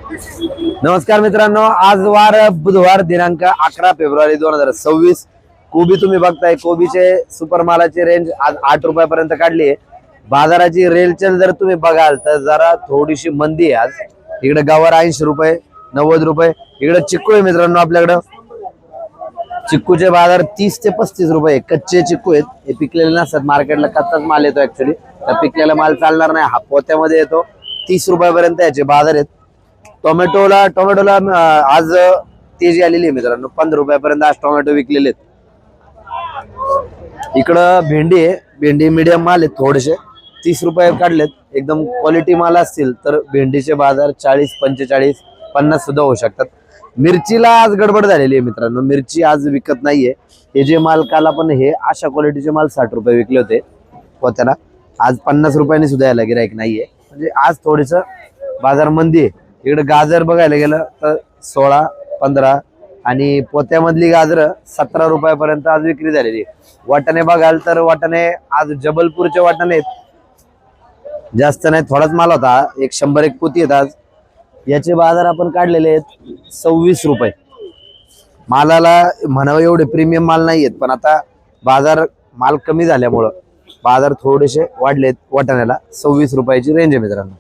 नमस्कार मित्रांनो, आज वार बुधवार दिनांक 11 फेब्रुवारी 2026। कोबी तुम्ही बघताय, कोबीचे सुपर मालाची रेंज आज 8 रुपयापर्यंत काढली आहे। बाजाराची रेलचेल जर तुम्ही बघाल तर जरा थोडीशी मंदी आहे आज। इकडे गवार 80 रुपये 90 रुपये। इकडे चिक्कू आहे मित्रांनो, आपल्याकडे चिक्कूचे बाजार 30 ते 35 रुपये। कच्चे चिक्कू आहेत, हे पिकलेले नसतात, मार्केटला कच्चाच माल येतो ऍक्च्युअली। तर पिकलेला माल चालणार नाही, हा पोत्यामध्ये येतो। 30 रुपयापर्यंत याचे बाजार आहेत। टोमॅटोला आज तेजी आलेली आहे मित्रांनो, 15 रुपयापर्यंत आज टोमॅटो विकलेले आहेत। इकडं भेंडी आहे, भेंडी मीडियम माल आहेत, थोडेसे 30 रुपये काढलेत। एकदम क्वालिटी माल असतील तर भेंडीचे बाजार 40 45 50 सुद्धा होऊ शकतात। मिरचीला आज गडबड झालेली आहे मित्रांनो, मिरची आज विकत नाहीये। हे जे माल काल आपण हे अशा क्वालिटीचे माल 60 रुपये विकले होते पोत्याला, आज 50 रुपयांनी सुद्धा यायला गिराईक नाहीये। म्हणजे आज थोडीस बाजार मंदी आहे। इकडे गाजर बघायला गेलं तर 16 15 आणि पोत्यामधली गाजर 17 रुपयापर्यंत आज विक्री झालेली आहे। वाटाणे बघाल तर वाटाणे आज जबलपूरचे वाटाणे जास्त नाही, थोडाच माल होता, 100 पोती आहेत आज। याचे बाजार आपण काढलेले आहेत 26 रुपये। मालाला म्हणावं एवढे प्रीमियम माल नाही आहेत, पण आता बाजार माल कमी झाल्यामुळं बाजार थोडेसे वाढलेत। वाटाण्याला 26 रुपयाची रेंज आहे मित्रांनो।